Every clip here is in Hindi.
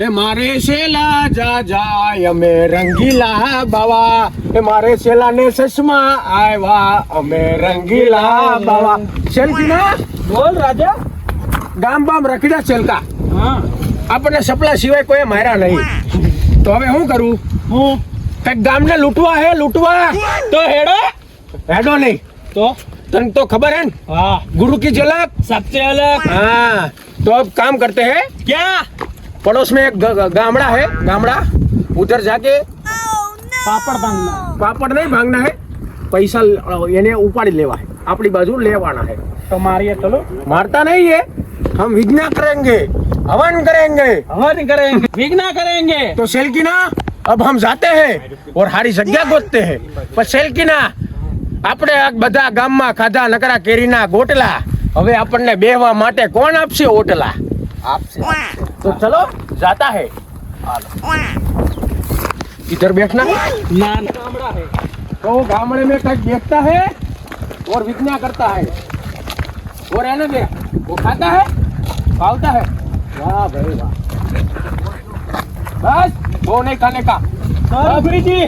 એ મારે શેલા જા જાય અમે રંગીલા બાવા, એ મારે શેલા ને ચશ્મા આવ્યા અમે રંગીલા બાવા. શેલકીના બોલ રાજા. ગામ બામ રખડ્યા શેલકા, હા આપણને સપલા સિવાય કોઈ માર્યા નહીં. તો હવે શું કરું? હું કઈક ગામને લૂંટવા હે, લૂંટવા તો હેડો. હેડો નહીં તો तन तो खबर है हाँ गुरु की झलक सबसे अलग. हाँ. तो अब काम करते हैं, क्या पड़ोस में एक गामड़ा है, गामड़ा उधर जाके पापड़ बांधना. पापड़ नहीं भांगना है, पैसा यानी उपाड़ी लेवा है, अपनी बाजू लेवाना है. तो मारिए चलो. मारता नहीं है, हम विघ्न करेंगे, हवन करेंगे. हवन करेंगे, विघ्न करेंगे. तो सेल्किना अब हम जाते हैं और हारी जग्या गोतते हैं. पर सेल्किना આપણે આ બધા ગામમાં ખાધા નકરા કેરીના ગોટલા, હવે આપણને બેહવા માટે કોણ આપશે ઓટલા? આપશે. તો ચલો જાતા હે. इधर बैठना. ना गामड़ा है. तो गामड़े में कहीं देखता है और विघ्न करता है और है ना दे वो खाता है, पालता है. वाह भाई वाह. बस वो नहीं खाने का. गुरु जी.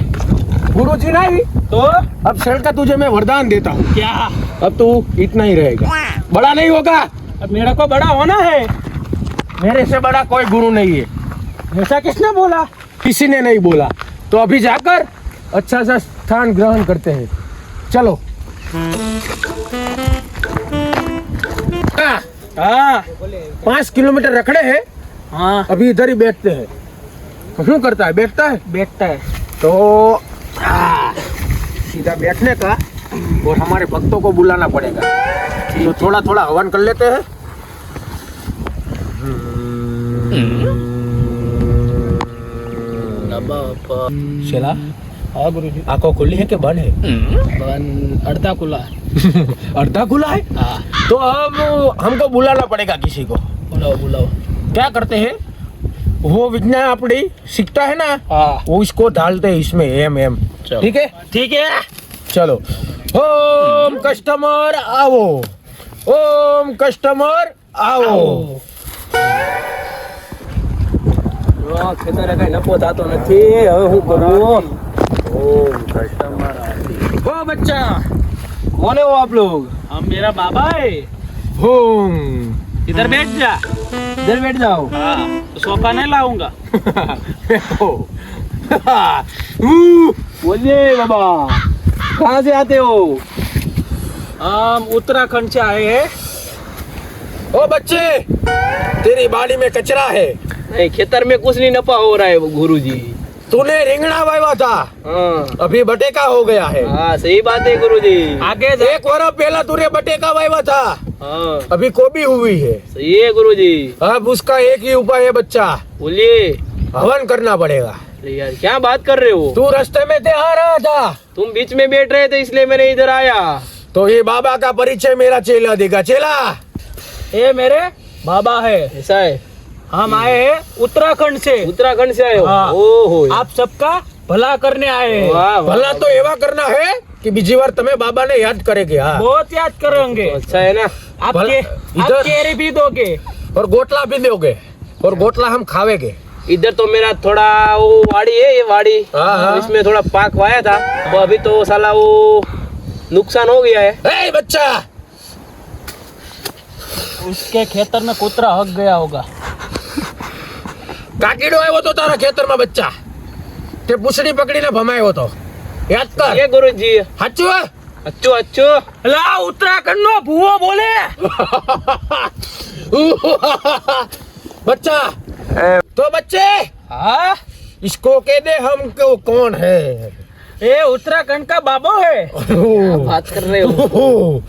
गुरु जी नहीं, तो अब शेर का तुझे मैं वरदान देता हूँ. क्या? अब तू इतना ही रहेगा, बड़ा नहीं होगा. अब मेरे को बड़ा होना है. मेरे से बड़ा कोई गुरु नहीं है. ऐसा किसने बोला? किसी ने नहीं बोला. तो अभी जाकर अच्छा सा स्थान ग्रहण करते हैं. चलो. हाँ 5 किलोमीटर रखड़े हैं, हाँ अभी इधर ही बैठते हैं. क्यों करता है? बैठता है. बैठता है. तो सीधा बैठने का और हमारे भक्तों को बुलाना पड़ेगा. तो थोड़ा थोड़ा हवन कर लेते हैं. शेला हाँ गुरु जी. आंखों खुली है कि बंद है? अर्धा खुला. अर्धा खुला है. हाँ तो अब हमको बुलाना पड़ेगा किसी को. बुलाओ बुलाओ. क्या करते हैं, वो विज्ञान अपनी सीखता है ना, हाँ वो इसको डालते हैं इसमें एम एम. चलो. ठीक है. ठीक है. चलो. ओम कस्टमर आओ, ओम कस्टमर आओ. ખેતરે કઈ નફો થતો નથી, હવે હું કરું? ओम कस्टमर ओ बच्चा, कौन है वो आप लोग? हम मेरा बाबा है. ओम. इधर बैठ जा. इधर बैठ जाओ. हाँ तो सोफा नहीं लाऊंगा. बोलिए बाबा, कहाँ से आते हो? हम उत्तराखंड से आए हैं. ओ बच्चे, तेरी बाड़ी में कचरा है. नहीं, खेतर में कुछ नहीं नफा हो रहा है गुरुजी. तूने रिंगणा वाया था, हाँ अभी बटेका हो गया है. हाँ सही बात है गुरुजी. आगे जा. 1 वर्ष पहला तूने बटेका वाया था, हाँ अभी कोबी हुई है. सही है गुरुजी. अब उसका एक ही उपाय है बच्चा, बोलिए. हवन करना पड़ेगा. अरे यार क्या बात कर रहे हो? तू रास्ते में से आ रहा था, तुम बीच में बैठ रहे थे इसलिए मैंने इधर आया. तो ये बाबा का परिचय मेरा चेला देगा. चेला, ये मेरे बाबा है. ऐसा है. हम आए हैं उत्तराखंड से. उत्तराखंड से आए हो? हाँ. ओहो. आप सबका भला करने आए हैं. भला तो एवा करना है कि बीजी बार तुम्हें बाबा ने याद करेंगे. हाँ. बहुत याद करेंगे. अच्छा है ना. आप इधर- केरी भी दोगे और गोटला भी दोगे, और गोटला हम खावेंगे. इधर तो मेरा थोड़ा वो वाड़ी है, ये वाड़ी. हाँ, हाँ. इसमें थोड़ा पाक वाया था, वो अभी तो साला वो नुकसान हो गया है. ए बच्चा, उसके खेतर में कुतरा हक गया होगा. કાકીડો આવ્યો તો તારા ખેતરમાં બચ્ચા, તે પૂછડી પકડીને ભમાયો તો. યાદ કર. ये गुरुजी. સાચું હે? अच्छो अच्छो. ला उत्तराखंड नो भूવો बोले. बच्चा, तो बच्चे हाँ इसको कह दे हमको कौन है. ये उत्तराखंड का बाबा है. बात कर रहे हो?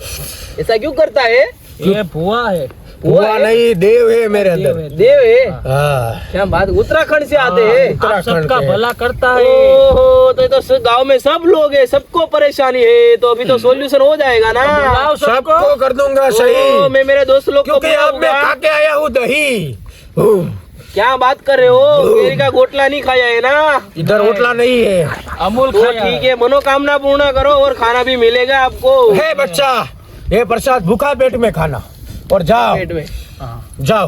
ऐसा क्यों करता है? ये भुआ है. हुआ नहीं, देव है मेरे अंदर. देव है. हाँ. क्या बात, उत्तराखंड से आते हैं. उत्तराखंड सबका के। भला करता है. ओहो, तो गांव में सब लोग है, सबको परेशानी है, तो अभी तो सोल्यूशन हो जाएगा ना. सबको कर दूंगा सही, ओ, मैं मेरे दोस्त लोग को क्योंकि अब मैं बुलाऊंगा. खा के आया हूँ दही. क्या बात कर रहे हो? केरी का गोटला नहीं खाया है ना? इधर होटला नहीं है. अमूल तो ठीक है, मनोकामना पूर्ण करो और खाना भी मिलेगा आपको. हे बच्चा, ये प्रसाद भूखा पेट में खाना और जाओ. पेट में. जाओ.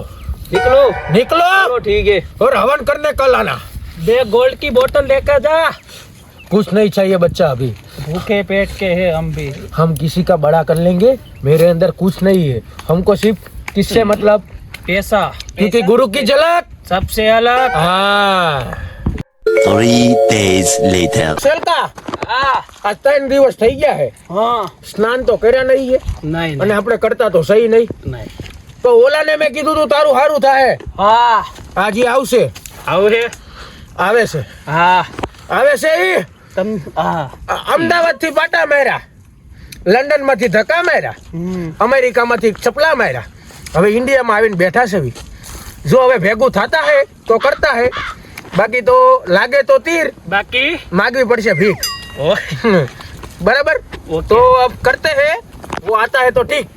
निकलो निकलो चलो ठीक है और हवन करने कल आना। 2 गोल्ड की बोतल लेकर जा। कुछ नहीं चाहिए बच्चा, अभी भूखे पेट के हैं हम भी। हम किसी का बड़ा कर लेंगे। मेरे अंदर कुछ नहीं है, हमको सिर्फ किससे मतलब, पैसा क्योंकि गुरु की झलक सबसे अलग। हाँ 3 days later. સેલકા હા આજ 3 દિવસ થઈ ગયા છે, હા સ્નાન તો કર્યા નહીં છે નહીં અને આપણે કરતા તો સહી નહીં. નહીં તો ઓલાને મેં કીધું તું તારું સારું થાય, હા આજે આવશે. આવું છે આવે છે હા આવે છે ઈ તમ હા અમદાવાદ થી પાટા માર્યા, લંડન માંથી ધક્કા માર્યા, અમેરિકા માંથી ચપલા માર્યા, હવે ઇન્ડિયામાં આવીને બેઠા છે. જો હવે ભેગું થતા હે તો કરતા હે, બાકી તો લાગે તો તીર, બાકી मांगवी पड़े भीख. बराबर ओके. तो अब करते हैं, वो आता है तो ठीक.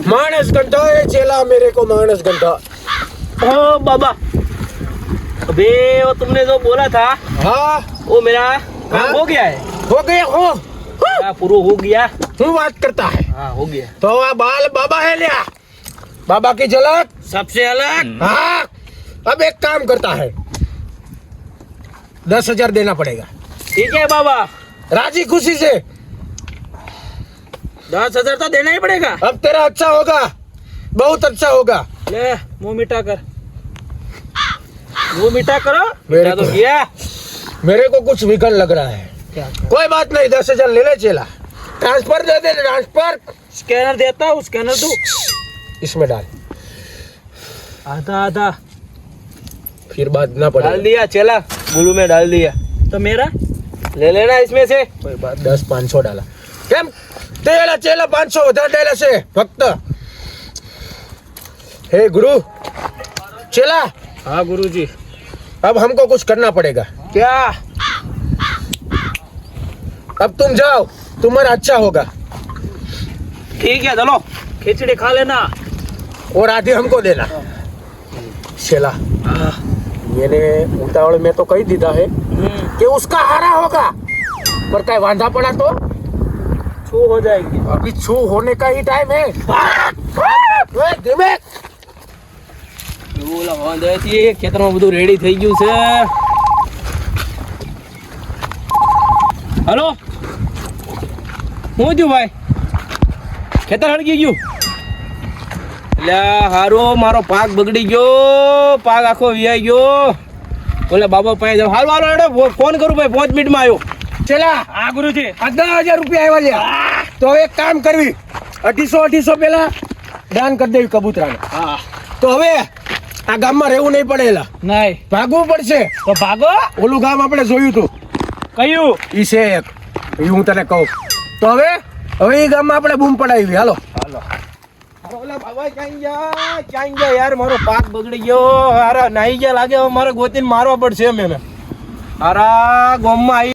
मानस घंटा है चेला मेरे को, मानस घंटा. ओ बाबा अबे वो तुमने जो बोला था हाँ वो मेरा काम हाँ? हो गया है। हो गया हो. हाँ, पूरा हो गया। हूँ बात करता है हाँ हो गया। तो आ बाल बाबा है लिया, बाबा की झलक. सबसे अलग। हाँ अब एक काम करता है, 10,000 देना पड़ेगा. ठीक है बाबा, राजी खुशी से. 10,000 तो देना ही पड़ेगा। अब तेरा अच्छा होगा, बहुत अच्छा होगा. ले मुंह मीठा कर, मुंह मीठा करो। मेरे क्या तो को- किया मेरे को कुछ विकल लग रहा है. क्या कोई बात नहीं, 10,000 ले ले चेला. ट्रांसफर दे दे, ट्रांसफर स्कैनर देता हूँ, स्कैनर दो। इसमें डाल, आधा आधा फिर बात ना डाल पड़े. दिया, चला गुरु में डाल दिया। तो मेरा ले लेना इसमें से। कोई बात 10-500 डाला. केम तेला चेला 500 વધારે डाला से फक्त. हे गुरु चेला, हाँ गुरुजी। अब हमको कुछ करना पड़ेगा. क्या? अब तुम जाओ, तुम्हारा अच्छा होगा ठीक है चलो, खिचड़ी खा लेना। और आधी हमको देना. चेला मैंने उतावड़ में तो कही दीदा है कि उसका हारा होगा, पर कहीं वांधा पड़ा तो छू हो जाएगी। अभी छू होने का ही टाइम है. धीमे ઓલા વાંધેથી ખેતરમાં બધું રેડી થઈ ગયું છે. હલો હું થયું ભાઈ? ખેતર હળગી ગયું? એટલે હારો મારો પાક બગડી ગયો, પાક આખો વિયાઈ ગયો. ઓલે બાબા પાસે જાવ. હાલો હાલો હેડો, ફોન કરું ભાઈ, 5 મિનિટમાં આવ્યો. चला હા ગુરુજી. 10,000 રૂપિયા આવ્યા છે. તો એક કામ કરવી, 250 પેલા દાન કરી દેવી કબૂતરાને. હા તો હવે આ ગામમાં રહેવું નહીં પડેલા, નહીં ભાગવું પડશે. તો ભાગો. ઓલું ગામ આપણે જોયું હતું, કયું? ઈ છે એક, ઈ હું તને કહું. તો હવે એ ગામમાં આપણે બૂમ પડાવી. હાલો હાલો. અરે ઓલા બાબા ક્યાં ગયા યાર? મારો પાક બગડી ગયો. અરે નાઈ ગયા લાગે, હવે મારે ગોતીને મારવા પડશે મને. અરે ગોમમાં આવી